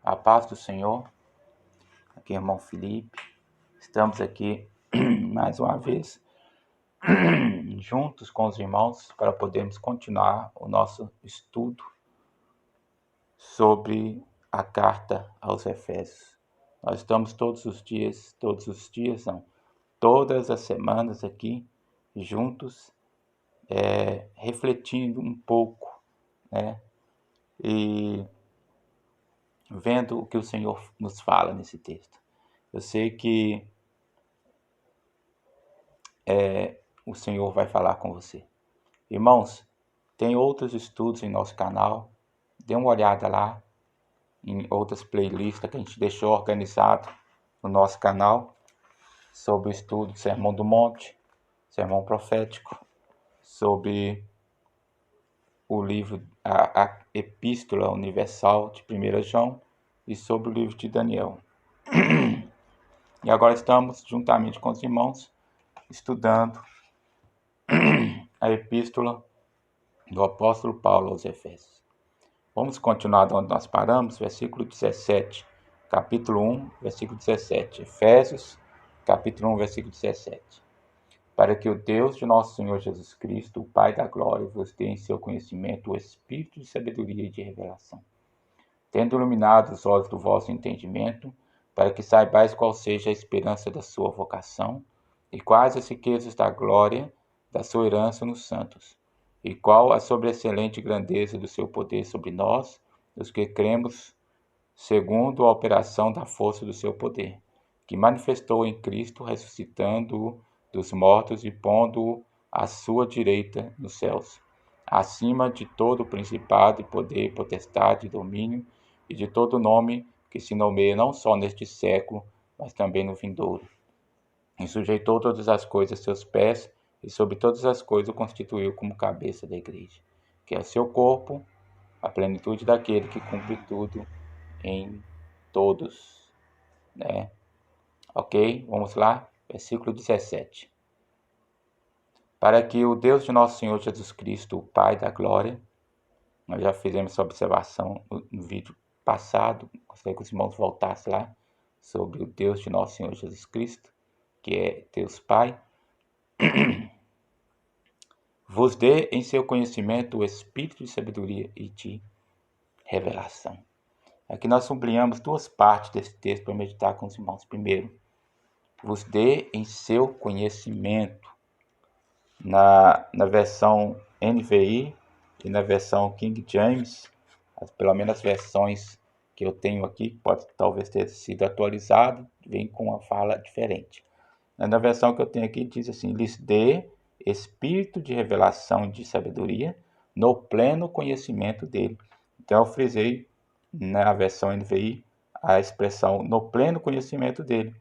A paz do Senhor, aqui é o irmão Felipe. Estamos aqui mais uma vez juntos com os irmãos para podermos continuar o nosso estudo sobre a carta aos Efésios. Nós estamos todas as semanas aqui juntos, refletindo um pouco, né? E vendo o que o Senhor nos fala nesse texto. Eu sei que o Senhor vai falar com você. Irmãos, tem outros estudos em nosso canal. Dê uma olhada lá em outras playlists que a gente deixou organizado no nosso canal sobre o estudo do Sermão do Monte, Sermão Profético, sobre o livro, a Epístola Universal de 1 João e sobre o livro de Daniel. E agora estamos, juntamente com os irmãos, estudando a Epístola do Apóstolo Paulo aos Efésios. Vamos continuar de onde nós paramos, versículo 17, capítulo 1, versículo 17. Efésios, capítulo 1, versículo 17. Para que o Deus de nosso Senhor Jesus Cristo, o Pai da glória, vos dê em seu conhecimento o espírito de sabedoria e de revelação, tendo iluminado os olhos do vosso entendimento, para que saibais qual seja a esperança da sua vocação, e quais as riquezas da glória da sua herança nos santos, e qual a sobreexcelente grandeza do seu poder sobre nós, os que cremos, segundo a operação da força do seu poder, que manifestou em Cristo, ressuscitando-o dos mortos e pondo-o à sua direita nos céus, acima de todo principado e poder, potestade e domínio, e de todo nome que se nomeia não só neste século, mas também no vindouro. E sujeitou todas as coisas a seus pés, e sobre todas as coisas o constituiu como cabeça da igreja, que é o seu corpo, a plenitude daquele que cumpre tudo em todos. Né? Ok? Vamos lá? Versículo 17. Para que o Deus de nosso Senhor Jesus Cristo, o Pai da glória, nós já fizemos essa observação no vídeo passado, gostaria que os irmãos voltassem lá, sobre o Deus de nosso Senhor Jesus Cristo, que é Deus Pai, vos dê em seu conhecimento o espírito de sabedoria e de revelação. Aqui nós sublinhamos duas partes desse texto para meditar com os irmãos. Primeiro, vos dê em seu conhecimento. Na versão NVI e na versão King James, pelo menos as versões que eu tenho aqui, pode talvez ter sido atualizado, vem com uma fala diferente. Na versão que eu tenho aqui diz assim: lhes dê espírito de revelação e de sabedoria no pleno conhecimento dele. Então eu frisei na versão NVI a expressão no pleno conhecimento dele.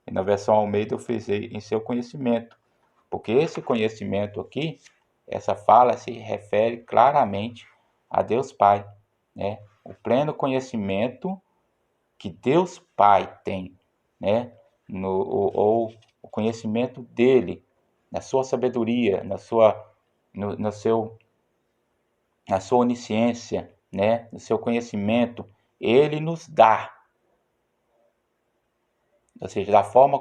E na versão Almeida eu frisei em seu conhecimento. Porque esse conhecimento aqui, essa fala se refere claramente a Deus Pai, né? O pleno conhecimento que Deus Pai tem, né? Ou o conhecimento dele, na sua sabedoria, na sua onisciência, né? No seu conhecimento, ele nos dá. Ou seja, da forma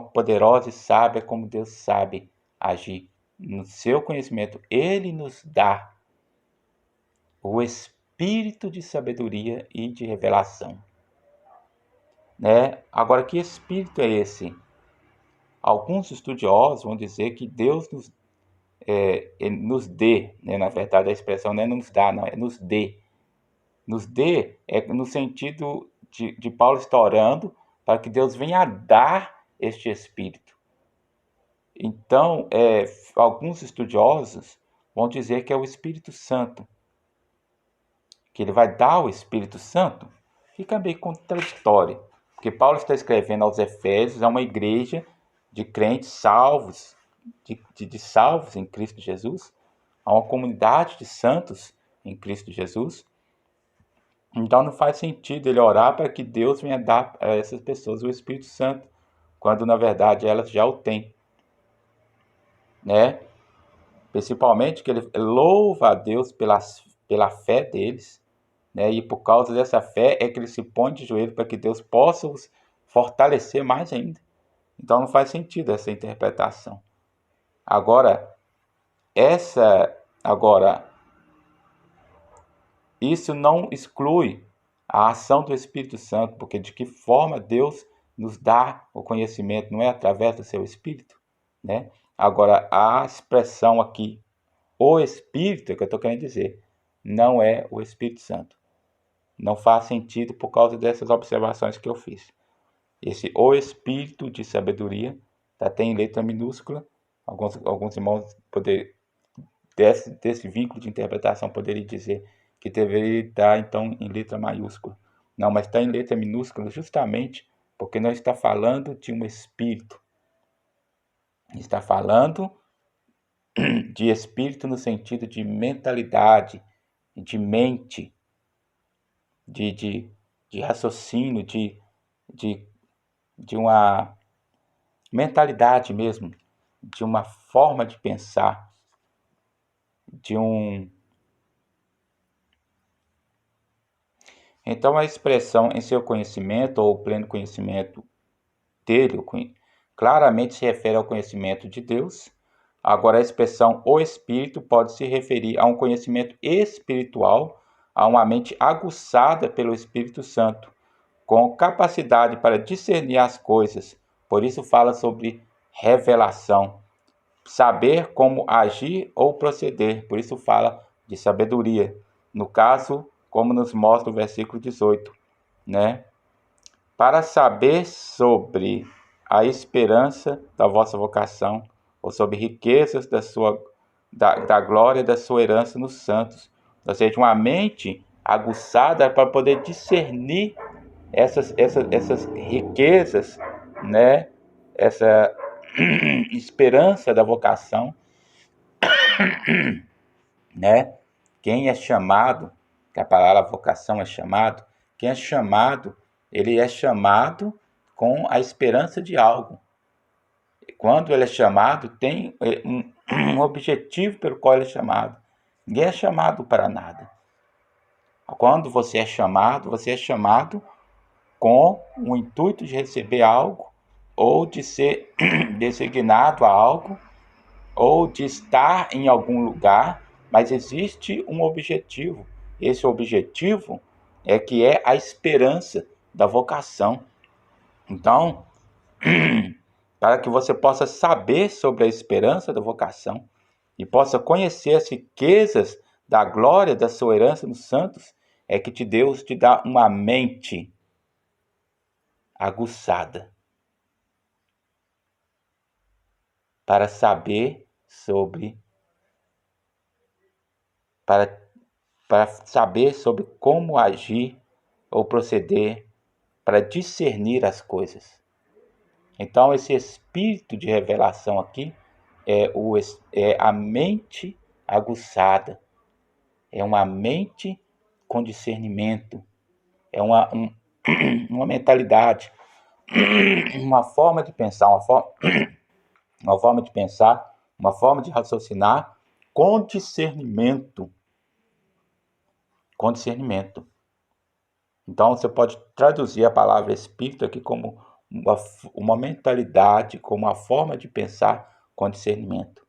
poderosa e sábia como Deus sabe agir. No seu conhecimento, ele nos dá o espírito de sabedoria e de revelação. Né? Agora, que espírito é esse? Alguns estudiosos vão dizer que Deus nos dê, né? Na verdade a expressão não é nos dá, não, é nos dê. Nos dê é no sentido de Paulo estar orando para que Deus venha a dar este espírito. Então, alguns estudiosos vão dizer que é o Espírito Santo, que ele vai dar o Espírito Santo. Fica meio contraditório, porque Paulo está escrevendo aos Efésios, a uma igreja de crentes salvos, de salvos em Cristo Jesus, a uma comunidade de santos em Cristo Jesus. Então não faz sentido ele orar para que Deus venha dar a essas pessoas o Espírito Santo, quando na verdade elas já o têm. Né? Principalmente que ele louva a Deus pela fé deles, né? E por causa dessa fé é que ele se põe de joelho para que Deus possa os fortalecer mais ainda. Então não faz sentido essa interpretação. Agora, agora isso não exclui a ação do Espírito Santo, porque de que forma Deus nos dá o conhecimento, não é através do seu Espírito, né? Agora, a expressão aqui, o Espírito, é que eu estou querendo dizer, não é o Espírito Santo. Não faz sentido por causa dessas observações que eu fiz. Esse o Espírito de sabedoria está em letra minúscula. Alguns irmãos desse vínculo de interpretação poderiam dizer que deveria estar então em letra maiúscula. Não, mas está em letra minúscula justamente porque não está falando de um espírito. Está falando de espírito no sentido de mentalidade, de mente, de raciocínio, de uma mentalidade mesmo, de uma forma de pensar, Então a expressão em seu conhecimento ou pleno conhecimento dele, claramente se refere ao conhecimento de Deus. Agora a expressão o Espírito pode se referir a um conhecimento espiritual, a uma mente aguçada pelo Espírito Santo, com capacidade para discernir as coisas. Por isso fala sobre revelação, saber como agir ou proceder. Por isso fala de sabedoria. No caso, como nos mostra o versículo 18, né? Para saber sobre a esperança da vossa vocação, ou sobre riquezas da glória da sua herança nos santos. Ou seja, uma mente aguçada para poder discernir essas riquezas, né? Essa esperança da vocação, né? Quem é chamado, que a palavra vocação é chamado, quem é chamado, ele é chamado com a esperança de algo. Quando ele é chamado, tem um objetivo pelo qual ele é chamado. Ninguém é chamado para nada. Quando você é chamado com o intuito de receber algo, ou de ser designado a algo, ou de estar em algum lugar, mas existe um objetivo. Esse objetivo é a esperança da vocação. Então, para que você possa saber sobre a esperança da vocação e possa conhecer as riquezas da glória da sua herança nos santos, é que Deus te dá uma mente aguçada para saber sobre para saber sobre como agir ou proceder, para discernir as coisas. Então, esse espírito de revelação aqui é a mente aguçada, é uma mente com discernimento, é uma mentalidade, uma forma de pensar, uma forma de pensar, uma forma de raciocinar com discernimento. Com discernimento. Então, você pode traduzir a palavra espírito aqui como uma mentalidade, como uma forma de pensar com discernimento.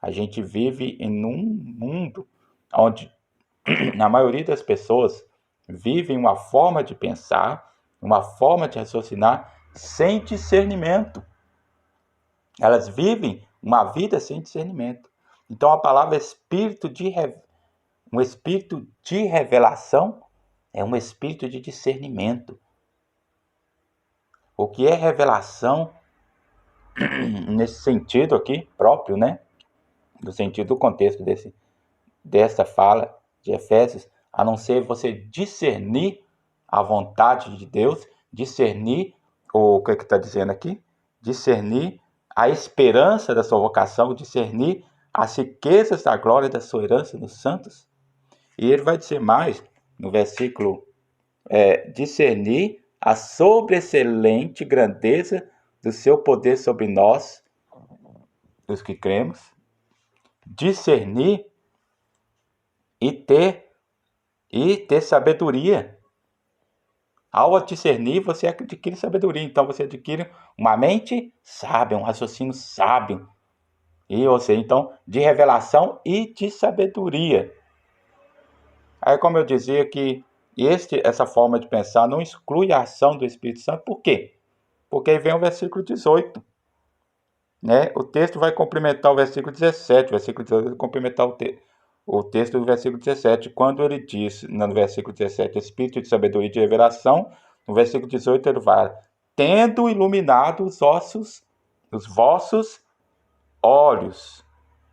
A gente vive em um mundo onde a maioria das pessoas vivem uma forma de pensar, uma forma de raciocinar sem discernimento. Elas vivem uma vida sem discernimento. Então, a palavra um espírito de revelação é um espírito de discernimento. O que é revelação nesse sentido aqui próprio, né? No sentido do contexto dessa fala de Efésios, a não ser você discernir a vontade de Deus, discernir o que está dizendo aqui, discernir a esperança da sua vocação, discernir as riquezas da glória da sua herança nos santos. E ele vai dizer mais no versículo discernir a sobreexcelente grandeza do seu poder sobre nós, os que cremos, discernir e ter e ter sabedoria. Ao discernir, você adquire sabedoria. Então você adquire uma mente sábia, um raciocínio sábio. E ou seja, então, de revelação e de sabedoria. Aí, como eu dizia que essa forma de pensar não exclui a ação do Espírito Santo. Por quê? Porque aí vem o versículo 18. Né? O texto vai complementar o versículo 17. O versículo 18 vai complementar o texto do versículo 17. Quando ele diz, no versículo 17, Espírito de sabedoria e de revelação, no versículo 18 ele vai, tendo iluminado os vossos olhos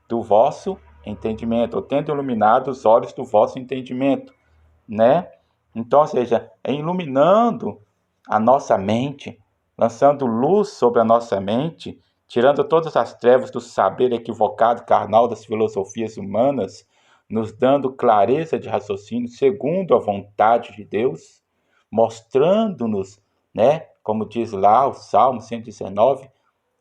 do vosso entendimento, ou tendo iluminado os olhos do vosso entendimento, né? Então, ou seja, é iluminando a nossa mente, lançando luz sobre a nossa mente, tirando todas as trevas do saber equivocado, carnal das filosofias humanas, nos dando clareza de raciocínio segundo a vontade de Deus, mostrando-nos, né, como diz lá o Salmo 119,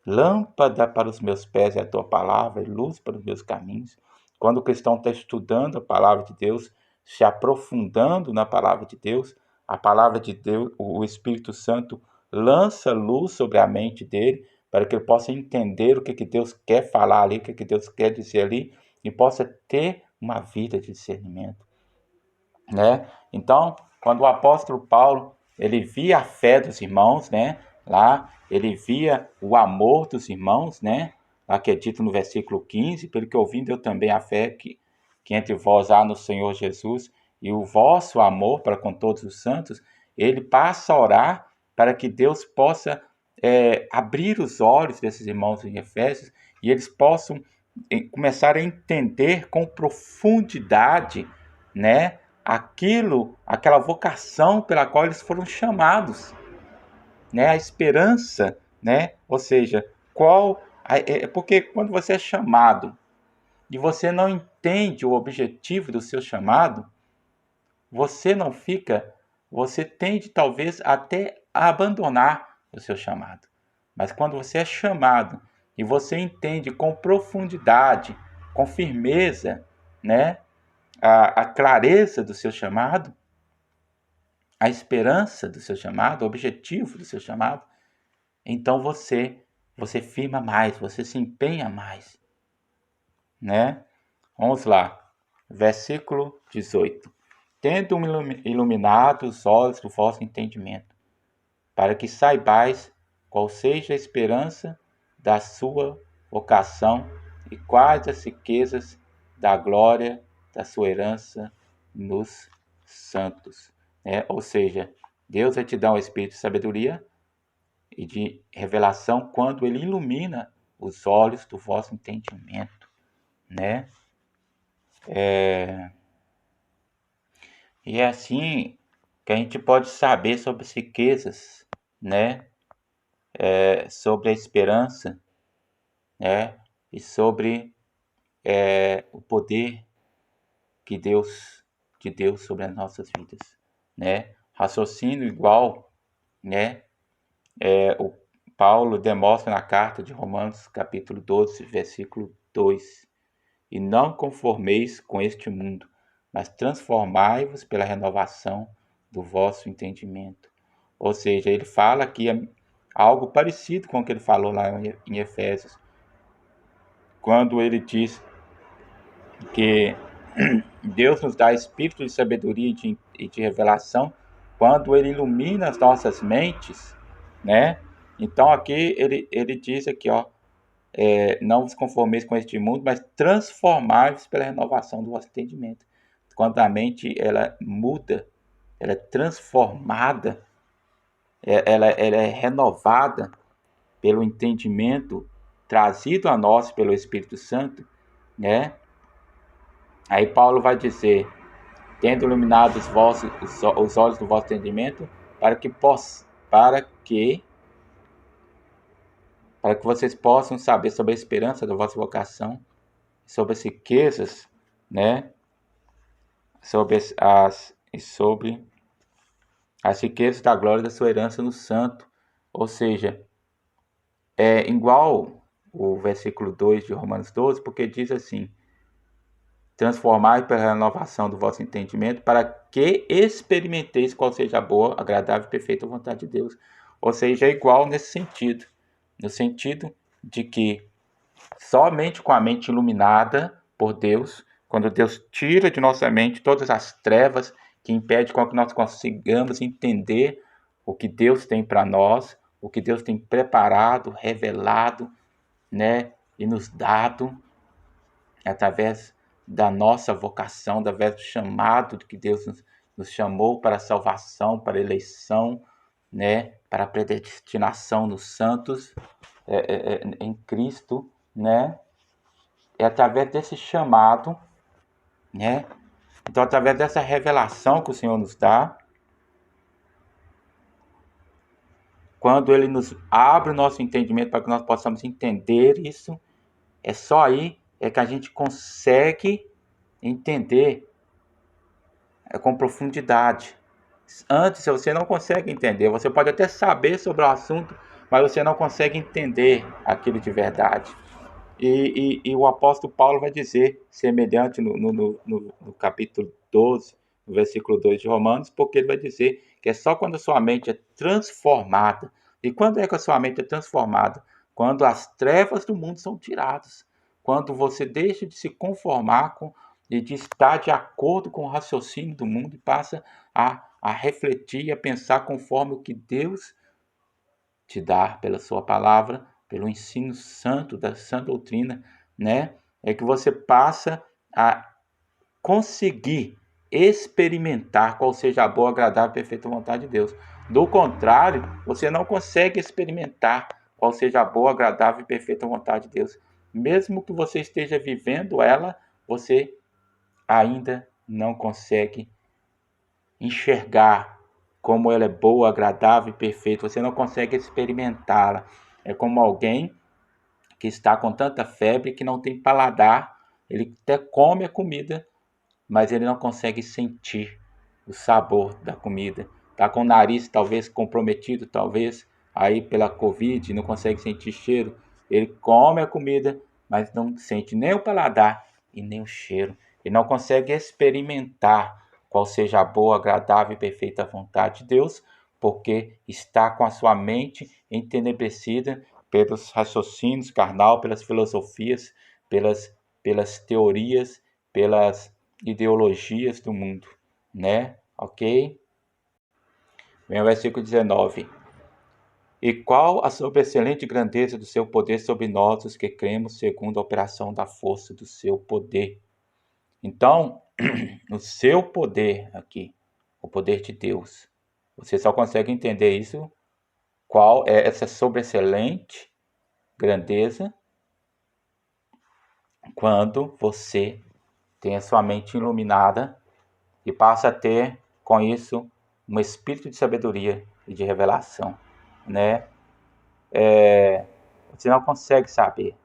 lâmpada para os meus pés é a tua palavra e luz para os meus caminhos. Quando o cristão está estudando a palavra de Deus, se aprofundando na palavra de Deus, a palavra de Deus, o Espírito Santo lança luz sobre a mente dele, para que ele possa entender o que Deus quer falar ali, o que Deus quer dizer ali, e possa ter uma vida de discernimento, né? Então, quando o apóstolo Paulo, ele via a fé dos irmãos, né? Lá, ele via o amor dos irmãos, né? Lá que é dito no versículo 15, pelo que ouvindo eu também a fé que entre vós há no Senhor Jesus e o vosso amor para com todos os santos, ele passa a orar para que Deus possa abrir os olhos desses irmãos em Efésios e eles possam começar a entender com profundidade, né, aquela vocação pela qual eles foram chamados, né, a esperança, né, ou seja, porque quando você é chamado e você não entende o objetivo do seu chamado, você tende talvez até a abandonar o seu chamado. Mas quando você é chamado e você entende com profundidade, com firmeza, né, a clareza do seu chamado, a esperança do seu chamado, o objetivo do seu chamado, então você firma mais, você se empenha mais, né? Vamos lá. Versículo 18. Tendo iluminado os olhos do vosso entendimento, para que saibais qual seja a esperança da sua vocação e quais as riquezas da glória da sua herança nos santos. Ou seja, Deus vai te dar um espírito de sabedoria e de revelação quando Ele ilumina os olhos do vosso entendimento, né? E é assim que a gente pode saber sobre as riquezas, né? Sobre a esperança, né? E sobre o poder de Deus sobre as nossas vidas, né? Raciocínio igual, né? O Paulo demonstra na carta de Romanos, capítulo 12, versículo 2. E não conformeis com este mundo, mas transformai-vos pela renovação do vosso entendimento. Ou seja, ele fala aqui algo parecido com o que ele falou lá em Efésios, quando ele diz que Deus nos dá espírito de sabedoria e de revelação quando Ele ilumina as nossas mentes, né? Então aqui ele diz aqui, ó, não vos conformeis com este mundo, mas transformai-vos pela renovação do vosso entendimento. Quando a mente ela muda, ela é transformada, ela é renovada pelo entendimento trazido a nós pelo Espírito Santo, né? Aí Paulo vai dizer, tendo iluminado os olhos do vosso entendimento, para que vocês possam saber sobre a esperança da vossa vocação, sobre as riquezas, né? Sobre as riquezas da glória da sua herança no santo. Ou seja, é igual o versículo 2 de Romanos 12, porque diz assim, transformai pela renovação do vosso entendimento, para que experimenteis qual seja a boa, agradável e perfeita vontade de Deus. Ou seja, é igual nesse sentido. No sentido de que somente com a mente iluminada por Deus, quando Deus tira de nossa mente todas as trevas que impedem com que nós consigamos entender o que Deus tem para nós, o que Deus tem preparado, revelado, né, e nos dado através da nossa vocação, através do chamado que Deus nos chamou para a salvação, para a eleição, né, para a predestinação nos santos em Cristo, né? É através desse chamado, né? Então, através dessa revelação que o Senhor nos dá, quando Ele nos abre o nosso entendimento para que nós possamos entender isso, é só aí que a gente consegue entender com profundidade. Antes você não consegue entender, você pode até saber sobre o assunto, mas você não consegue entender aquilo de verdade. E o apóstolo Paulo vai dizer, semelhante no capítulo 12, no versículo 2 de Romanos, porque ele vai dizer que é só quando a sua mente é transformada. E quando é que a sua mente é transformada? Quando as trevas do mundo são tiradas. Quando você deixa de se conformar com e de estar de acordo com o raciocínio do mundo e passa a refletir e a pensar conforme o que Deus te dá pela sua palavra, pelo ensino santo da sã doutrina, né? É que você passa a conseguir experimentar qual seja a boa, agradável e perfeita vontade de Deus. Do contrário, você não consegue experimentar qual seja a boa, agradável e perfeita vontade de Deus. Mesmo que você esteja vivendo ela, você ainda não consegue enxergar como ela é boa, agradável e perfeita. Você não consegue experimentá-la. É como alguém que está com tanta febre que não tem paladar. Ele até come a comida, mas ele não consegue sentir o sabor da comida. Está com o nariz talvez comprometido, talvez aí pela Covid, não consegue sentir cheiro. Ele come a comida, mas não sente nem o paladar e nem o cheiro. Ele não consegue experimentar qual seja a boa, agradável e perfeita vontade de Deus, porque está com a sua mente entenebrecida pelos raciocínios carnal, pelas filosofias, pelas teorias, pelas ideologias do mundo, né? Ok? Vem o versículo 19. E qual a sobreexcelente grandeza do seu poder sobre nós, os que cremos, segundo a operação da força do seu poder. Então, o seu poder aqui, o poder de Deus, você só consegue entender isso, qual é essa sobreexcelente grandeza, quando você tem a sua mente iluminada e passa a ter, com isso, um espírito de sabedoria e de revelação, né? Você não consegue saber.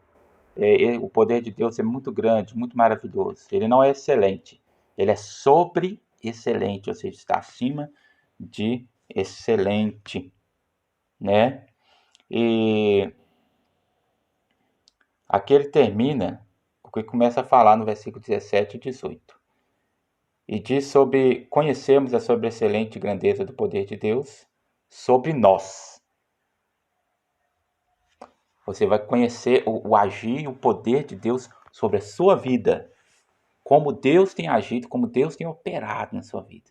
O poder de Deus é muito grande, muito maravilhoso. Ele não é excelente, ele é sobre-excelente, ou seja, está acima de excelente, né? E aqui ele termina, porque começa a falar no versículo 17 e 18. E diz sobre conhecermos a sobreexcelente grandeza do poder de Deus sobre nós. Você vai conhecer o agir e o poder de Deus sobre a sua vida. Como Deus tem agido, como Deus tem operado na sua vida.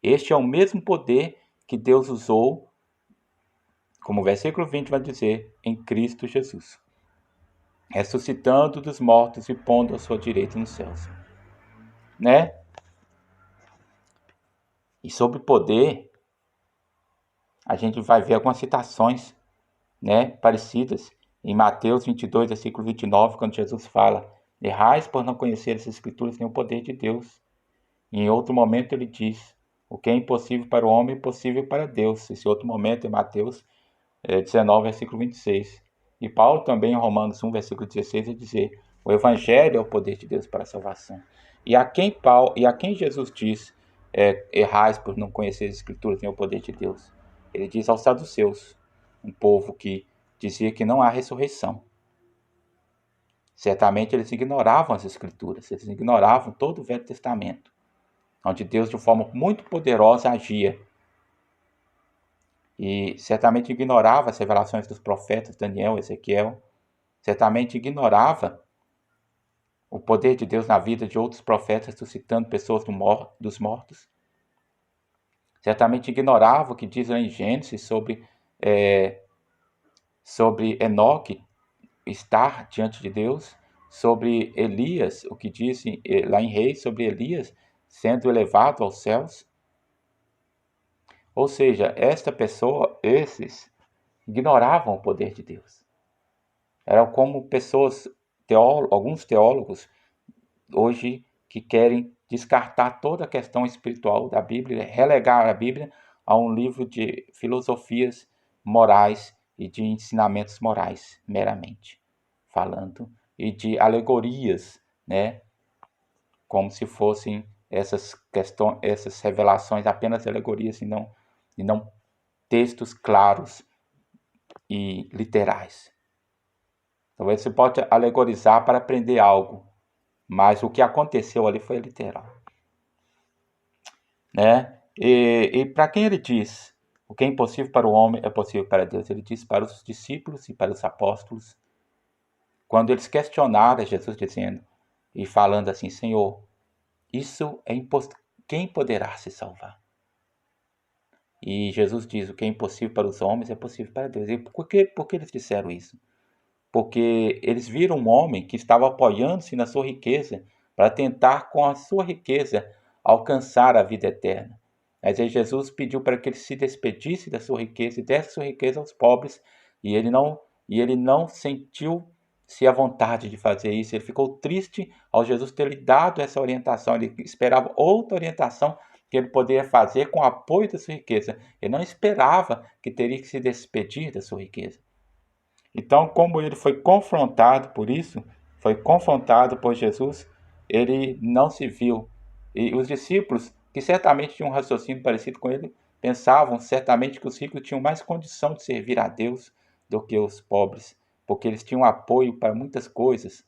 Este é o mesmo poder que Deus usou, como o versículo 20 vai dizer, em Cristo Jesus. Ressuscitando dos mortos e pondo a sua direita nos céus. Né? E sobre poder, a gente vai ver algumas citações, né, parecidas em Mateus 22, versículo 29, quando Jesus fala: errais por não conhecer as Escrituras nem o poder de Deus. E em outro momento ele diz: o que é impossível para o homem é possível para Deus. Esse outro momento é Mateus 19, versículo 26. E Paulo também em Romanos 1, versículo 16, vai dizer: o Evangelho é o poder de Deus para a salvação. E a quem Jesus diz: errais por não conhecer as Escrituras nem o poder de Deus? Ele diz aos saduceus, um povo que dizia que não há ressurreição. Certamente eles ignoravam as Escrituras, eles ignoravam todo o Velho Testamento. onde Deus de forma muito poderosa agia. E certamente ignorava as revelações dos profetas Daniel, Ezequiel, certamente ignorava o poder de Deus na vida de outros profetas, suscitando pessoas dos mortos. Certamente ignorava o que diz lá em Gênesis sobre Enoque estar diante de Deus, sobre Elias, o que diz lá em Reis sobre Elias sendo elevado aos céus. Ou seja, esses ignoravam o poder de Deus. Eram como pessoas, alguns teólogos hoje que querem descartar toda a questão espiritual da Bíblia, relegar a Bíblia a um livro de filosofias morais e de ensinamentos morais, meramente falando, e de alegorias, né? Como se fossem essas revelações apenas alegorias e não textos claros e literais. Talvez você pode alegorizar para aprender algo, mas o que aconteceu ali foi literal, né? E para quem ele diz, o que é impossível para o homem é possível para Deus. Ele diz para os discípulos e para os apóstolos, quando eles questionaram Jesus dizendo e falando assim: Senhor, isso é impossível, quem poderá se salvar? E Jesus diz: o que é impossível para os homens é possível para Deus. E por que eles disseram isso? Porque eles viram um homem que estava apoiando-se na sua riqueza para tentar, com a sua riqueza, alcançar a vida eterna. Mas aí Jesus pediu para que ele se despedisse da sua riqueza e desse sua riqueza aos pobres, e ele não sentiu-se à vontade de fazer isso. Ele ficou triste ao Jesus ter lhe dado essa orientação. Ele esperava outra orientação que ele poderia fazer com o apoio da sua riqueza. Ele não esperava que teria que se despedir da sua riqueza. Então, como ele foi confrontado por isso, foi confrontado por Jesus, ele não se viu. E os discípulos, que certamente tinham um raciocínio parecido com ele, pensavam certamente que os ricos tinham mais condição de servir a Deus do que os pobres, porque eles tinham apoio para muitas coisas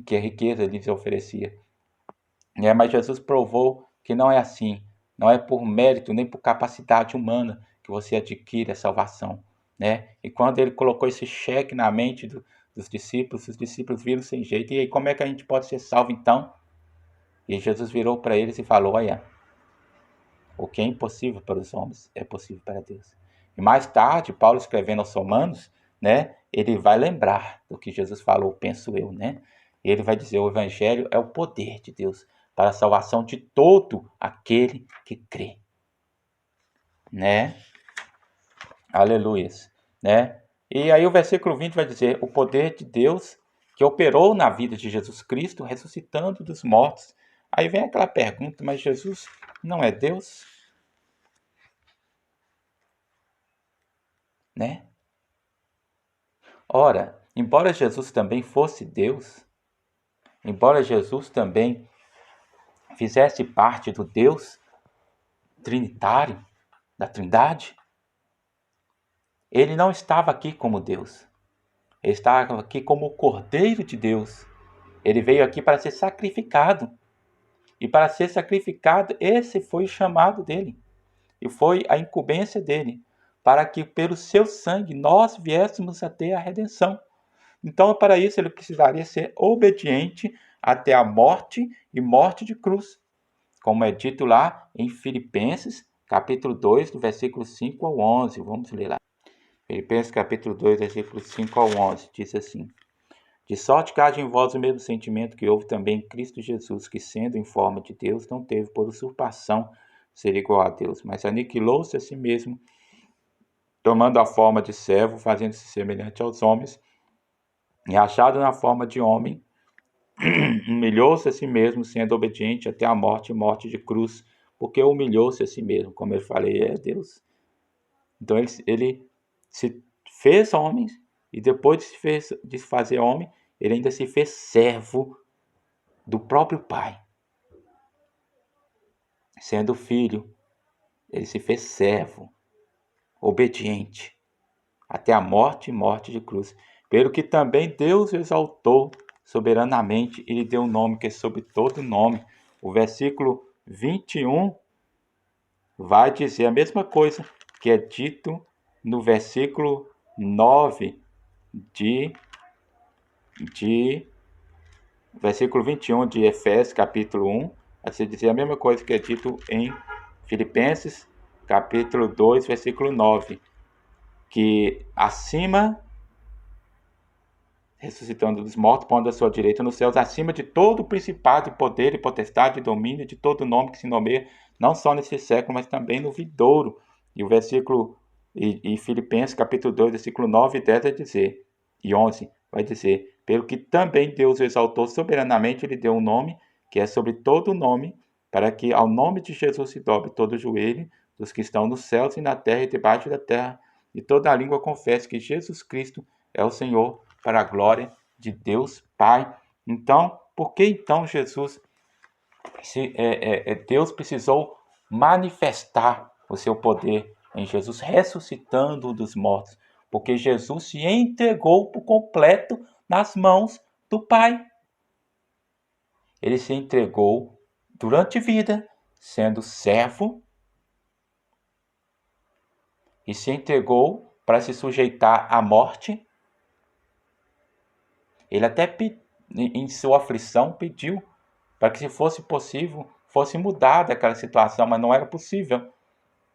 que a riqueza lhes oferecia. Mas Jesus provou que não é assim. Não é por mérito nem por capacidade humana que você adquire a salvação, né? E quando ele colocou esse cheque na mente dos discípulos, os discípulos viram sem jeito. E aí, como é que a gente pode ser salvo então? E Jesus virou para eles e falou: olha, o que é impossível para os homens é possível para Deus. E mais tarde, Paulo escrevendo aos Romanos, né, ele vai lembrar do que Jesus falou, penso eu, né? E ele vai dizer: o evangelho é o poder de Deus para a salvação de todo aquele que crê, né? Aleluias, né? E aí o versículo 20 vai dizer: o poder de Deus que operou na vida de Jesus Cristo, ressuscitando dos mortos. Aí vem aquela pergunta: mas Jesus não é Deus? Né? Ora, embora Jesus também fosse Deus, embora Jesus também fizesse parte do Deus trinitário, da Trindade, ele não estava aqui como Deus. Ele estava aqui como o Cordeiro de Deus. Ele veio aqui para ser sacrificado. E para ser sacrificado, esse foi o chamado dele. E foi a incumbência dele, para que pelo seu sangue nós viéssemos a ter a redenção. Então, para isso, ele precisaria ser obediente até a morte e morte de cruz, como é dito lá em Filipenses, capítulo 2, do versículo 5 ao 11. Vamos ler lá. Filipenses, capítulo 2, versículo 5 ao 11, diz assim: de sorte que haja em vós o mesmo sentimento que houve também em Cristo Jesus, que, sendo em forma de Deus, não teve por usurpação ser igual a Deus, mas aniquilou-se a si mesmo, tomando a forma de servo, fazendo-se semelhante aos homens, e achado na forma de homem, humilhou-se a si mesmo, sendo obediente até a morte e morte de cruz, porque humilhou-se a si mesmo, como eu falei, é Deus. Então ele se fez homem, e depois de se fazer homem, ele ainda se fez servo do próprio Pai. Sendo filho, ele se fez servo, obediente, até a morte e morte de cruz. Pelo que também Deus o exaltou soberanamente e lhe deu um nome que é sobre todo nome. O versículo 21 vai dizer a mesma coisa que é dito no versículo 9 versículo 21 de Efésios, capítulo 1, vai se dizer a mesma coisa que é dito em Filipenses, capítulo 2, versículo 9, que acima, ressuscitando dos mortos, pondo a sua direita nos céus, acima de todo principado, poder e potestade, e domínio, de todo nome que se nomeia, não só nesse século, mas também no vindouro. E o versículo, e Filipenses, capítulo 2, versículo 9 e 10 vai dizer, e 11, vai dizer, pelo que também Deus o exaltou soberanamente, ele deu um nome, que é sobre todo nome, para que ao nome de Jesus se dobre todo o joelho, dos que estão nos céus e na terra e debaixo da terra, e toda a língua confesse que Jesus Cristo é o Senhor, para a glória de Deus Pai. Então, por que então Deus precisou manifestar o seu poder em Jesus, ressuscitando dos mortos? Porque Jesus se entregou por completo nas mãos do Pai. Ele se entregou durante a vida, sendo servo, e se entregou para se sujeitar à morte. Ele até em sua aflição pediu para que, se fosse possível, fosse mudada aquela situação, mas não era possível.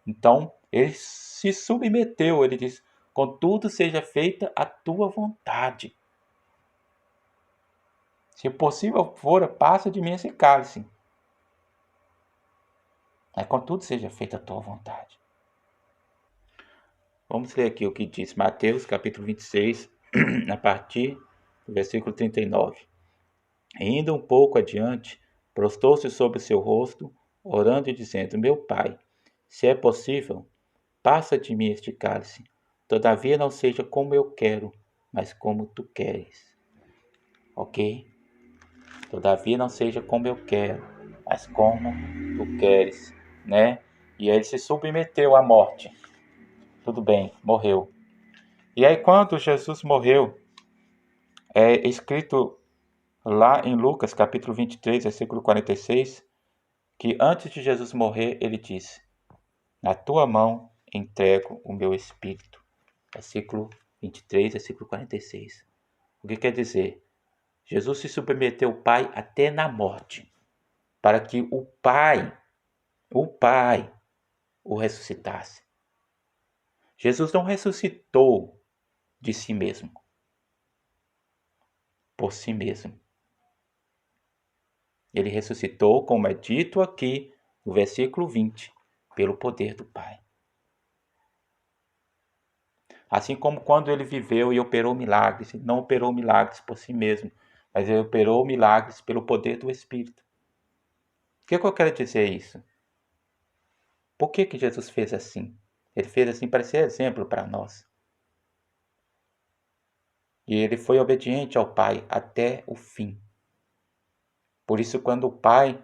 Então, ele se submeteu, ele diz, contudo seja feita a tua vontade. Se possível for, passa de mim esse cálice. Mas contudo seja feita a tua vontade. Vamos ler aqui o que diz Mateus, capítulo 26, a partir do versículo 39. Indo um pouco adiante, prostou-se sobre o seu rosto, orando e dizendo, meu Pai, se é possível, passa de mim este cálice. Todavia não seja como eu quero, mas como tu queres. Ok? Todavia não seja como eu quero, mas como tu queres, né? E ele se submeteu à morte. Tudo bem, morreu. E aí quando Jesus morreu, é escrito lá em Lucas, capítulo 23, versículo 46, que antes de Jesus morrer, ele disse, na tua mão entrego o meu espírito. Versículo 23, versículo 46. O que quer dizer? Jesus se submeteu ao Pai até na morte, para que o Pai o ressuscitasse. Jesus não ressuscitou de si mesmo, por si mesmo. Ele ressuscitou, como é dito aqui no versículo 20, pelo poder do Pai. Assim como quando ele viveu e operou milagres, ele não operou milagres por si mesmo, mas ele operou milagres pelo poder do Espírito. O que eu quero dizer isso? Por que Jesus fez assim? Ele fez assim para ser exemplo para nós. E ele foi obediente ao Pai até o fim. Por isso, quando o Pai,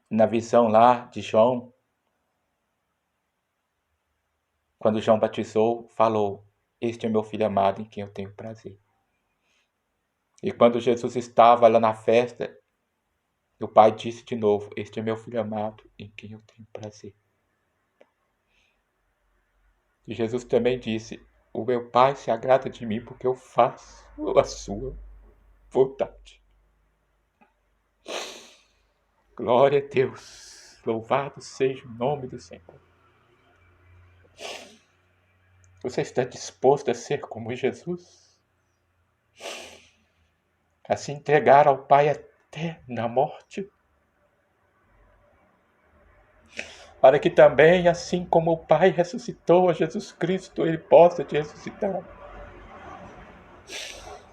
na visão lá de João, quando João batizou, falou, este é meu filho amado em quem eu tenho prazer. E quando Jesus estava lá na festa, o Pai disse de novo, este é meu filho amado em quem eu tenho prazer. E Jesus também disse, o meu Pai se agrada de mim porque eu faço a sua vontade. Glória a Deus. Louvado seja o nome do Senhor. Você está disposto a ser como Jesus? A se entregar ao Pai até na morte? Para que também, assim como o Pai ressuscitou a Jesus Cristo, Ele possa te ressuscitar.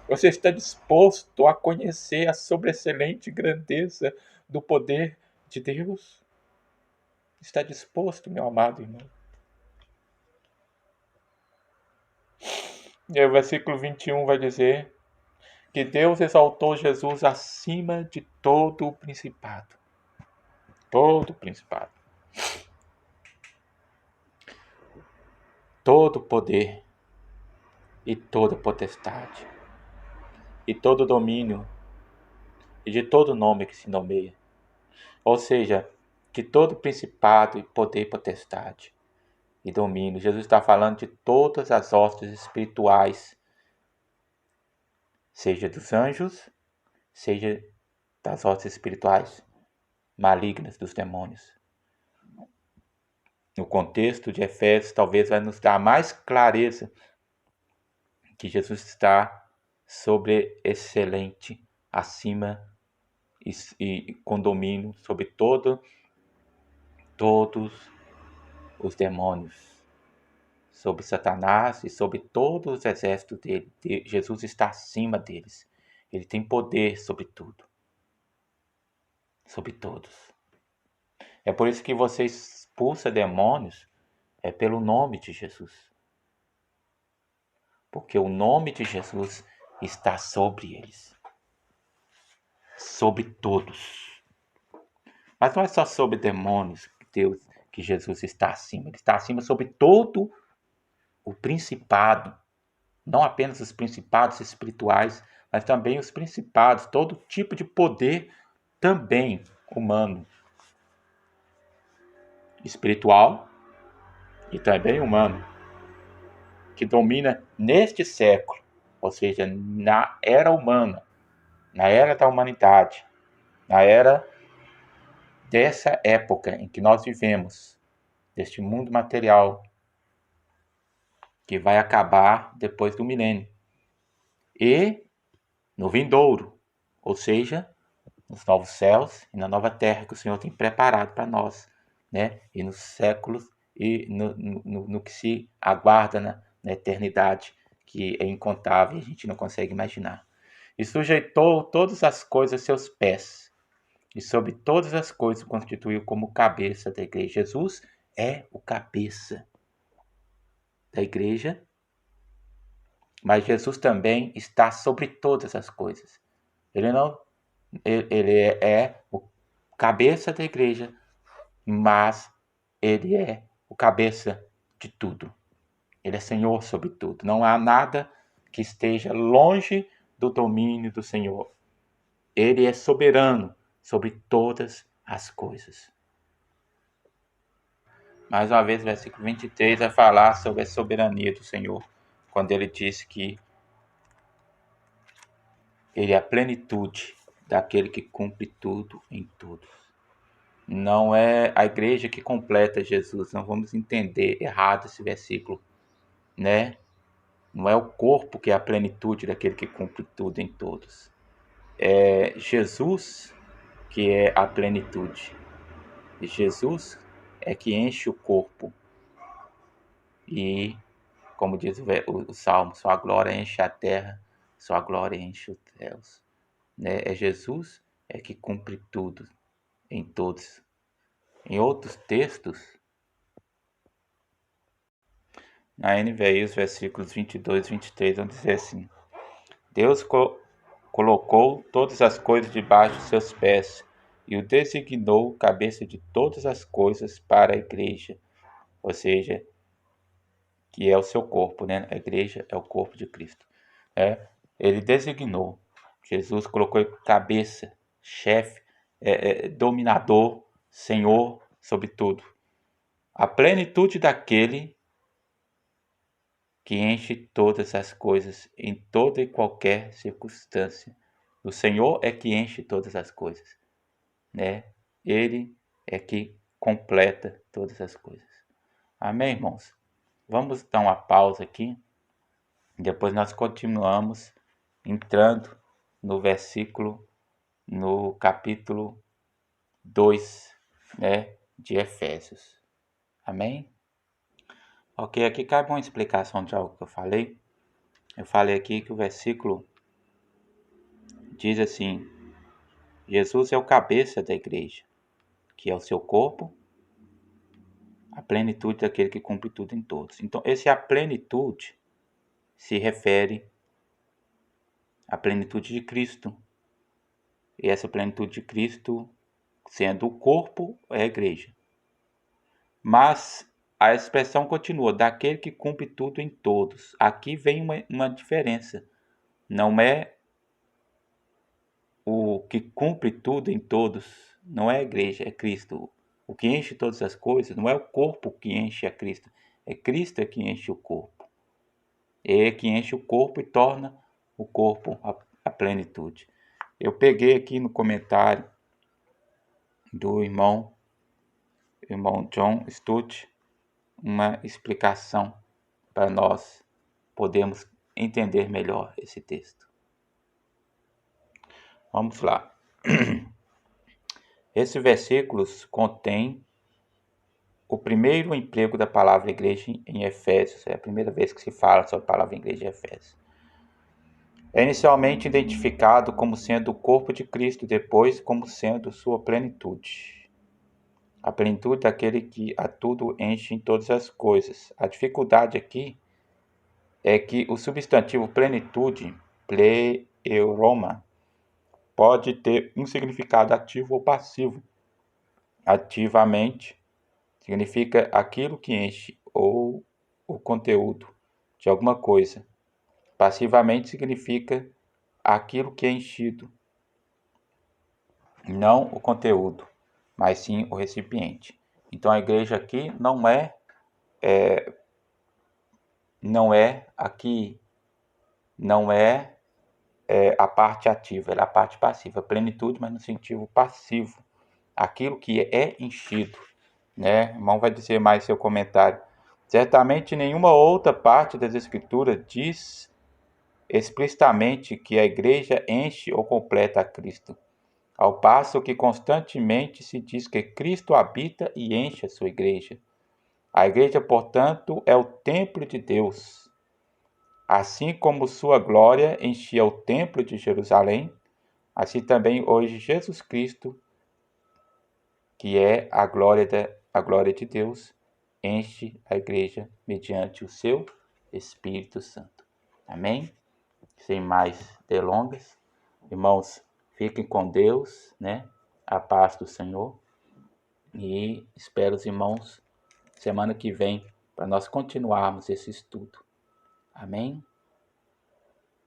Você está disposto a conhecer a sobreexcelente grandeza do poder de Deus? Está disposto, meu amado irmão? E aí, o versículo 21 vai dizer que Deus exaltou Jesus acima de todo o principado. Todo o principado. Todo poder e toda potestade e todo domínio e de todo nome que se nomeia, ou seja, de todo principado e poder, potestade e domínio. Jesus está falando de todas as hostes espirituais, seja dos anjos, seja das hostes espirituais malignas dos demônios. No contexto de Efésios, talvez vai nos dar mais clareza que Jesus está sobre excelente, acima e com domínio sobre todos os demônios, sobre Satanás e sobre todos os exércitos dele. Jesus está acima deles. Ele tem poder sobre tudo, sobre todos. É por isso que você expulsa demônios, é pelo nome de Jesus. Porque o nome de Jesus está sobre eles, sobre todos. Mas não é só sobre demônios que Jesus está acima. Ele está acima sobre todo o principado. Não apenas os principados espirituais, mas também os principados, todo tipo de poder também humano, espiritual e também humano, que domina neste século, ou seja, na era humana, na era da humanidade, na era dessa época em que nós vivemos, deste mundo material que vai acabar depois do milênio. E no vindouro, ou seja, nos novos céus e na nova terra que o Senhor tem preparado para nós, né? E nos séculos e no que se aguarda na eternidade, que é incontável e a gente não consegue imaginar. E sujeitou todas as coisas a seus pés, e sobre todas as coisas constituiu como cabeça da igreja. Jesus é o cabeça da igreja, mas Jesus também está sobre todas as coisas. Ele é o cabeça da igreja, mas ele é o cabeça de tudo. Ele é Senhor sobre tudo. Não há nada que esteja longe do domínio do Senhor. Ele é soberano sobre todas as coisas. Mais uma vez, o versículo 23 vai falar sobre a soberania do Senhor, quando ele diz que ele é a plenitude daquele que cumpre tudo em todos. Não é a igreja que completa Jesus, não vamos entender errado esse versículo, né? Não é o corpo que é a plenitude daquele que cumpre tudo em todos. É Jesus que é a plenitude. E Jesus é que enche o corpo. E, como diz o Salmo, sua glória enche a terra, sua glória enche os céus. Né? É Jesus é que cumpre tudo em todos. Em outros textos, na NVI, os versículos 22 e 23 vão dizer assim: Deus colocou todas as coisas debaixo de seus pés e o designou cabeça de todas as coisas para a igreja, ou seja, que é o seu corpo, né? A igreja é o corpo de Cristo. Ele designou, Jesus colocou cabeça, chefe, dominador, Senhor sobre tudo. A plenitude daquele que enche todas as coisas em toda e qualquer circunstância. O Senhor é que enche todas as coisas, né? Ele é que completa todas as coisas. Amém, irmãos? Vamos dar uma pausa aqui. Depois nós continuamos entrando no versículo, no capítulo 2, né, de Efésios. Amém? Ok, aqui cabe uma explicação de algo que eu falei. Eu falei aqui que o versículo diz assim: Jesus é o cabeça da igreja, que é o seu corpo, a plenitude daquele que cumpre tudo em todos. Então, esse a plenitude se refere à plenitude de Cristo. E essa plenitude de Cristo, sendo o corpo, é a igreja. Mas a expressão continua, daquele que cumpre tudo em todos. Aqui vem uma diferença. Não é o que cumpre tudo em todos, não é a igreja, é Cristo. O que enche todas as coisas não é o corpo que enche a Cristo, é Cristo que enche o corpo. É que enche o corpo e torna o corpo a plenitude. Eu peguei aqui no comentário do irmão John Stott uma explicação para nós podermos entender melhor esse texto. Vamos lá. Esse versículo contém o primeiro emprego da palavra igreja em Efésios. É a primeira vez que se fala sobre a palavra igreja em Efésios. É inicialmente identificado como sendo o corpo de Cristo, depois como sendo sua plenitude. A plenitude daquele que a tudo enche em todas as coisas. A dificuldade aqui é que o substantivo plenitude, pleuroma, pode ter um significado ativo ou passivo. Ativamente significa aquilo que enche ou o conteúdo de alguma coisa. Passivamente significa aquilo que é enchido, não o conteúdo, mas sim o recipiente. Então a igreja aqui não é a parte ativa, ela é a parte passiva, plenitude, mas no sentido passivo, aquilo que é enchido, né? O irmão vai dizer mais seu comentário. Certamente nenhuma outra parte das Escrituras diz explicitamente que a igreja enche ou completa a Cristo, ao passo que constantemente se diz que Cristo habita e enche a sua igreja. A igreja, portanto, é o templo de Deus. Assim como sua glória enchia o templo de Jerusalém, assim também hoje Jesus Cristo, que é a glória de Deus, enche a igreja mediante o seu Espírito Santo. Amém? Sem mais delongas, irmãos, fiquem com Deus, né? A paz do Senhor. E espero os irmãos semana que vem para nós continuarmos esse estudo. Amém?